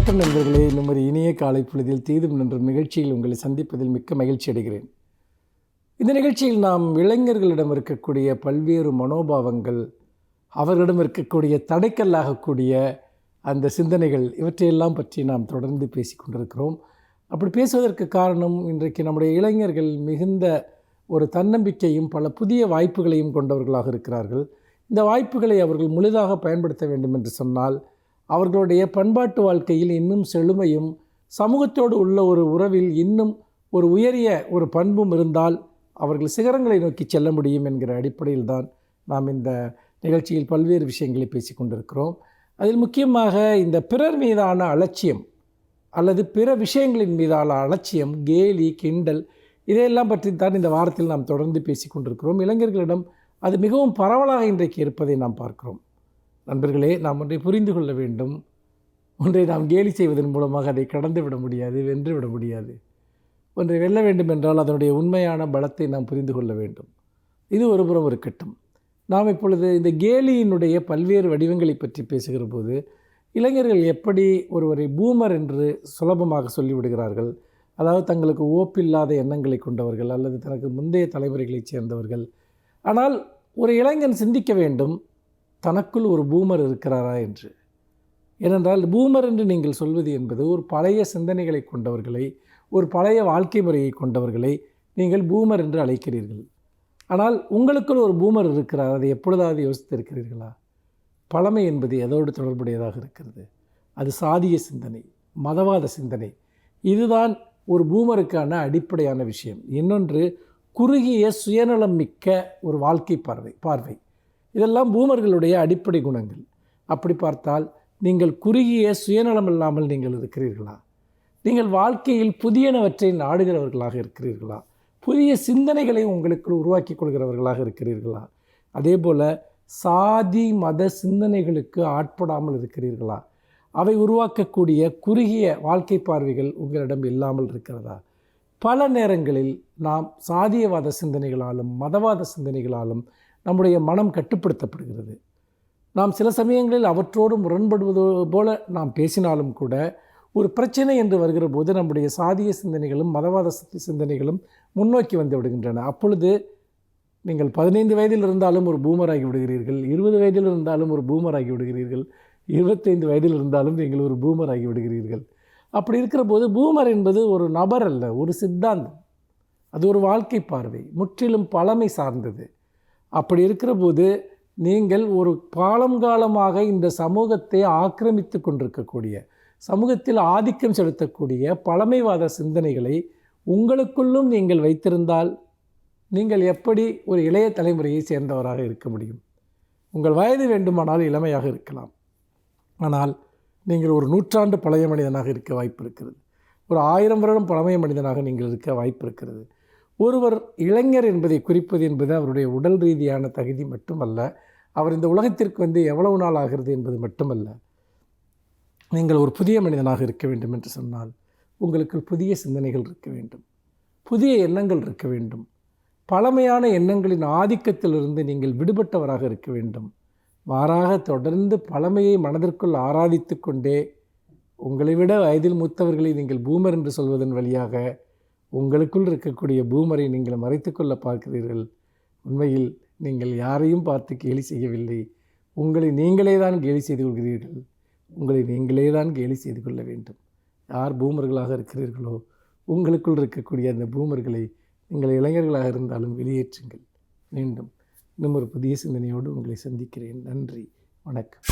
வணக்கம் நண்பர்களே. இன்னும் ஒரு இனிய காலை பொழுதில் தீதும் நன்ற நிகழ்ச்சியில் உங்களை சந்திப்பதில் மிக்க மகிழ்ச்சி அடைகிறேன். இந்த நிகழ்ச்சியில் நாம் இளைஞர்களிடம் இருக்கக்கூடிய பல்வேறு மனோபாவங்கள், அவர்களிடம் இருக்கக்கூடிய தடைக்கல்லாகக்கூடிய அந்த சிந்தனைகள், இவற்றையெல்லாம் பற்றி நாம் தொடர்ந்து பேசி கொண்டிருக்கிறோம். அப்படி பேசுவதற்கு காரணம், இன்றைக்கு நம்முடைய இளைஞர்கள் மிகுந்த ஒரு தன்னம்பிக்கையும் பல புதிய வாய்ப்புகளையும் கொண்டவர்களாக இருக்கிறார்கள். இந்த வாய்ப்புகளை அவர்கள் முழுதாக பயன்படுத்த வேண்டும் என்று சொன்னால், அவர்களுடைய பண்பாட்டு வாழ்க்கையில் இன்னும் செழுமையும், சமூகத்தோடு உள்ள ஒரு உறவில் இன்னும் ஒரு உயரிய ஒரு பண்பும் இருந்தால் அவர்கள் சிகரங்களை நோக்கி செல்ல முடியும் என்கிற அடிப்படையில் தான் நாம் இந்த நிகழ்ச்சியில் பல்வேறு விஷயங்களை பேசி கொண்டிருக்கிறோம். அதில் முக்கியமாக இந்த பிறர் மீதான அலட்சியம் அல்லது பிற விஷயங்களின் மீதான அலட்சியம், கேலி, கிண்டல், இதையெல்லாம் பற்றி தான் இந்த வாரத்தில் நாம் தொடர்ந்து பேசி கொண்டிருக்கிறோம். இளைஞர்களிடம் அது மிகவும் பரவலாக இன்றைக்கு இருப்பதை நாம் பார்க்கிறோம். நண்பர்களே, நாம் ஒன்றை புரிந்து கொள்ள வேண்டும். ஒன்றை நாம் கேலி செய்வதன் மூலமாக அதை கடந்து விட முடியாது, வென்று விட முடியாது. ஒன்றை வெல்ல வேண்டும் என்றால் அதனுடைய உண்மையான பலத்தை நாம் புரிந்து கொள்ள வேண்டும். இது ஒருபுறம் இருக்கட்டும். நாம் இப்பொழுது இந்த கேலியினுடைய பல்வேறு வடிவங்களை பற்றி பேசுகிற போது, இளைஞர்கள் எப்படி ஒருவரை பூமர் என்று சுலபமாக சொல்லிவிடுகிறார்கள். அதாவது தங்களுக்கு ஓப்பில்லாத எண்ணங்களை கொண்டவர்கள் அல்லது தனக்கு முந்தைய தலைமுறைகளைச் சேர்ந்தவர்கள். ஆனால் ஒரு இளைஞன் சிந்திக்க வேண்டும், தனக்குள் ஒரு பூமர் இருக்கிறாரா என்று. ஏனென்றால் பூமர் என்று நீங்கள் சொல்வது என்பது ஒரு பழைய சிந்தனைகளை கொண்டவர்களை, ஒரு பழைய வாழ்க்கை முறையை கொண்டவர்களை நீங்கள் பூமர் என்று அழைக்கிறீர்கள். ஆனால் உங்களுக்குள் ஒரு பூமர் இருக்கிறார். அதை எப்பொழுதாவது யோசித்திருக்கிறீர்களா? பழமை என்பது எதோடு தொடர்புடையதாக இருக்கிறது? அது சாதிய சிந்தனை, மதவாத சிந்தனை. இதுதான் ஒரு பூமருக்கான அடிப்படையான விஷயம். இன்னொன்று, குறுகிய சுயநலம் மிக்க ஒரு வாழ்க்கை பார்வை. இதெல்லாம் பூமர்களுடைய அடிப்படை குணங்கள். அப்படி பார்த்தால் நீங்கள் குறுகிய சுயநலம் இல்லாமல் நீங்கள் இருக்கிறீர்களா? நீங்கள் வாழ்க்கையில் புதியனவற்றை நாடுகிறவர்களாக இருக்கிறீர்களா? புதிய சிந்தனைகளை உங்களுக்குள் உருவாக்கி கொள்கிறவர்களாக இருக்கிறீர்களா? அதே போல் சாதி மத சிந்தனைகளுக்கு ஆட்படாமல் இருக்கிறீர்களா? அவை உருவாக்கக்கூடிய குறுகிய வாழ்க்கை பார்வைகள் உங்களிடம் இல்லாமல் இருக்கிறதா? பல நேரங்களில் நாம் சாதியவாத சிந்தனைகளாலும் மதவாத சிந்தனைகளாலும் நம்முடைய மனம் கட்டுப்படுத்தப்படுகிறது. நாம் சில சமயங்களில் அவற்றோடு முரண்படுவது போல நாம் பேசினாலும் கூட, ஒரு பிரச்சனை என்று வருகிற போது நம்முடைய சாதிய சிந்தனைகளும் மதவாத சிந்தனைகளும் முன்னோக்கி வந்து விடுகின்றன. அப்பொழுது நீங்கள் 15 வயதில் இருந்தாலும் ஒரு பூமராகி விடுகிறீர்கள், 20 வயதில் இருந்தாலும் ஒரு பூமராகி விடுகிறீர்கள், 25 வயதில் இருந்தாலும் நீங்கள் ஒரு பூமராகி விடுகிறீர்கள். அப்படி இருக்கிற போது பூமர் என்பது ஒரு நபர் அல்ல, ஒரு சித்தாந்தம். அது ஒரு வாழ்க்கை பார்வை, முற்றிலும் பழமை சார்ந்தது. அப்படி இருக்கிற போது நீங்கள் ஒரு காலமாக இந்த சமூகத்தை ஆக்கிரமித்து கொண்டிருக்கக்கூடிய, சமூகத்தில் ஆதிக்கம் செலுத்தக்கூடிய பழமைவாத சிந்தனைகளை உங்களுக்குள்ளும் நீங்கள் வைத்திருந்தால் நீங்கள் எப்படி ஒரு இளைய தலைமுறையை சேர்ந்தவராக இருக்க முடியும்? உங்கள் வயது வேண்டுமானால் இளமையாக இருக்கலாம், ஆனால் நீங்கள் ஒரு 100 ஆண்டு பழைய மனிதனாக இருக்க வாய்ப்பு இருக்கிறது. ஒரு 1000 வருடம் பழமைய மனிதனாக நீங்கள் இருக்க வாய்ப்பு இருக்கிறது. ஒருவர் இளைஞர் என்பதை குறிப்பது என்பது அவருடைய உடல் ரீதியான தகுதி மட்டுமல்ல, அவர் இந்த உலகத்திற்கு வந்து எவ்வளவு நாள் ஆகிறது என்பது மட்டுமல்ல. நீங்கள் ஒரு புதிய மனிதனாக இருக்க வேண்டும் என்று சொன்னால் உங்களுக்கு புதிய சிந்தனைகள் இருக்க வேண்டும், புதிய எண்ணங்கள் இருக்க வேண்டும். பழமையான எண்ணங்களின் ஆதிக்கத்திலிருந்து நீங்கள் விடுபட்டவராக இருக்க வேண்டும். மாறாக தொடர்ந்து பழமையை மனதிற்குள் ஆராதித்து கொண்டே உங்களை விட வயதில் மூத்தவர்களை நீங்கள் பூமர் என்று சொல்வதன் வழியாக உங்களுக்குள் இருக்கக்கூடிய பூமரை நீங்கள் மறைத்துக்கொள்ள பார்க்கிறீர்கள். உண்மையில் நீங்கள் யாரையும் பார்த்து கேலி செய்யவில்லை, உங்களை நீங்களே தான் கேலி செய்து கொள்கிறீர்கள். உங்களை நீங்களே தான் கேலி செய்து கொள்ள வேண்டும். யார் பூமர்களாக இருக்கிறீர்களோ உங்களுக்குள் இருக்கக்கூடிய அந்த பூமர்களை நீங்கள் இளைஞர்களாக இருந்தாலும் வெளியேற்றுங்கள். மீண்டும் இன்னும் ஒரு புதிய சிந்தனையோடு உங்களை சந்திக்கிறேன். நன்றி, வணக்கம்.